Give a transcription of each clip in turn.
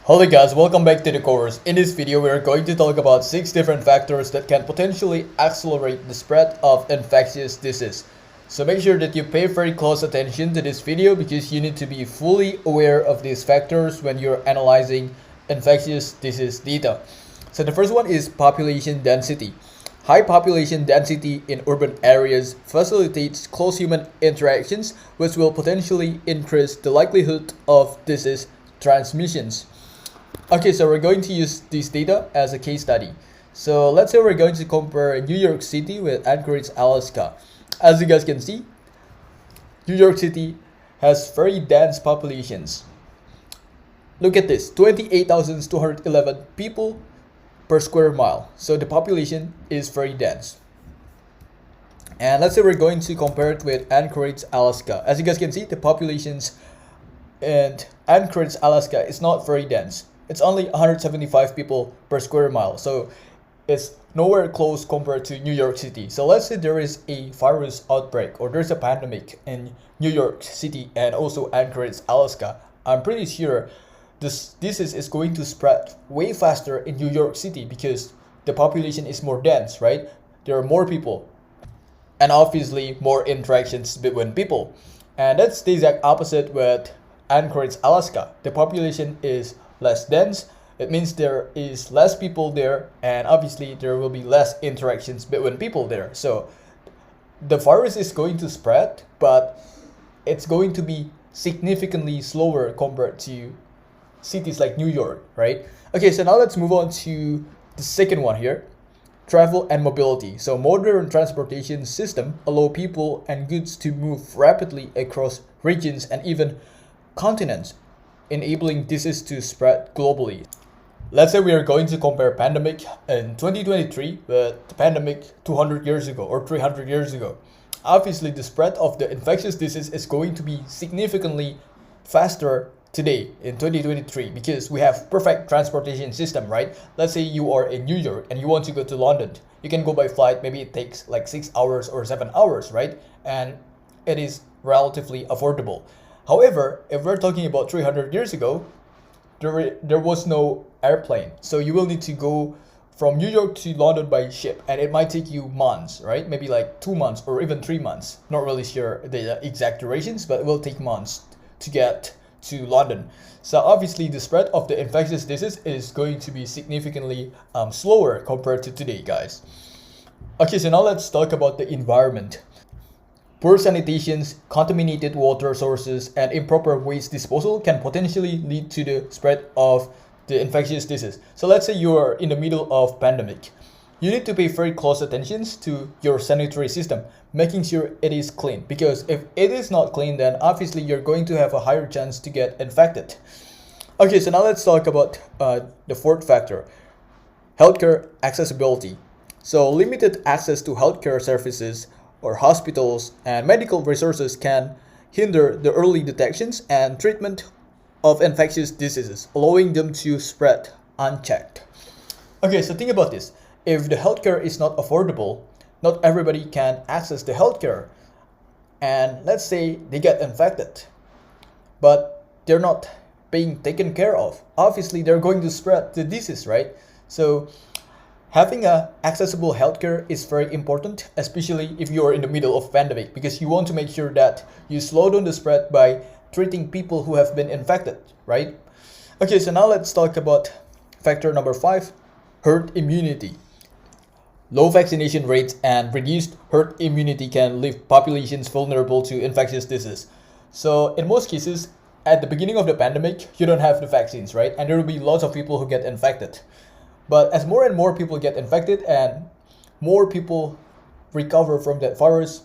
Hello guys, welcome back to the course. In this video, we are going to talk about 6 different factors that can potentially accelerate the spread of infectious disease. So make sure that you pay very close attention to this video because you need to be fully aware of these factors when you're analyzing infectious disease data. So the first one is population density. High population density in urban areas facilitates close human interactions, which will potentially increase the likelihood of disease transmissions. Okay, so we're going to use this data as a case study. So let's say we're going to compare New York City with Anchorage, Alaska. As you guys can see, New York City has very dense populations. Look at this, 28,211 people per square mile. So the population is very dense. And let's say we're going to compare it with Anchorage, Alaska. As you guys can see, the populations in Anchorage, Alaska is not very dense. It's only 175 people per square mile. So it's nowhere close compared to New York City. So let's say there is a virus outbreak or there's a pandemic in New York City and also Anchorage, Alaska. I'm pretty sure this disease is going to spread way faster in New York City because the population is more dense, right? There are more people and obviously more interactions between people. And that's the exact opposite with Anchorage, Alaska. The population is less dense. It means there is less people there, and obviously there will be less interactions between people there. So the virus is going to spread, but it's going to be significantly slower compared to cities like New York, right? Okay, so now let's move on to the second one here, travel and mobility. So modern transportation system allow people and goods to move rapidly across regions and even continents, enabling disease to spread globally. Let's say we are going to compare pandemic in 2023 with the pandemic 200 years ago or 300 years ago. Obviously, the spread of the infectious disease is going to be significantly faster today in 2023 because we have perfect transportation system, right? Let's say you are in New York and you want to go to London. You can go by flight, maybe it takes like 6 hours or 7 hours, right? And it is relatively affordable. However, if we're talking about 300 years ago, there was no airplane. So you will need to go from New York to London by ship. And it might take you months, right? Maybe like 2 months or even 3 months. Not really sure the exact durations, but it will take months to get to London. So obviously the spread of the infectious disease is going to be significantly slower compared to today, guys. Okay, so now let's talk about the environment. Poor sanitation, contaminated water sources, and improper waste disposal can potentially lead to the spread of the infectious disease. So let's say you are in the middle of pandemic. You need to pay very close attention to your sanitary system, making sure it is clean. Because if it is not clean, then obviously you're going to have a higher chance to get infected. Okay, so now let's talk about the fourth factor, healthcare accessibility. So limited access to healthcare services or hospitals and medical resources can hinder the early detections and treatment of infectious diseases, allowing them to spread unchecked. Okay, so think about this. If the healthcare is not affordable, not everybody can access the healthcare. And let's say they get infected, but they're not being taken care of. Obviously, they're going to spread the disease, right? So having a accessible healthcare is very important, especially if you are in the middle of pandemic, because you want to make sure that you slow down the spread by treating people who have been infected, right? Okay, so now let's talk about factor number 5, herd immunity. Low vaccination rates and reduced herd immunity can leave populations vulnerable to infectious disease. So in most cases, at the beginning of the pandemic, you don't have the vaccines, right? And there will be lots of people who get infected. But as more and more people get infected and more people recover from that virus,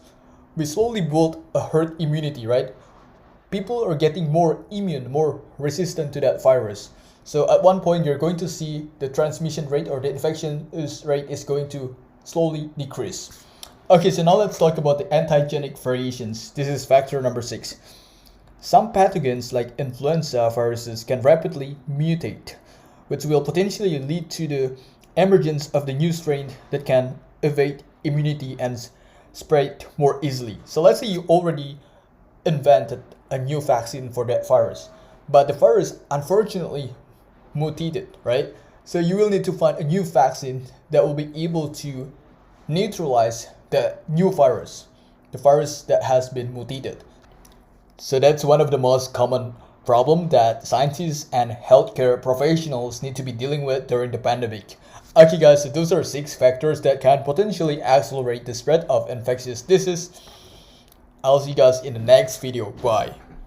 we slowly build a herd immunity, right? People are getting more immune, more resistant to that virus. So at one point, you're going to see the transmission rate or the infection rate is going to slowly decrease. Okay, so now let's talk about the antigenic variations. This is factor number 6. Some pathogens like influenza viruses can rapidly mutate, which will potentially lead to the emergence of the new strain that can evade immunity and spread more easily. So let's say you already invented a new vaccine for that virus, but the virus unfortunately mutated, right? So you will need to find a new vaccine that will be able to neutralize the new virus, the virus that has been mutated. So that's one of the most common problem that scientists and healthcare professionals need to be dealing with during the pandemic. Okay guys, so those are 6 factors that can potentially accelerate the spread of infectious disease. I'll see you guys in the next video. Bye.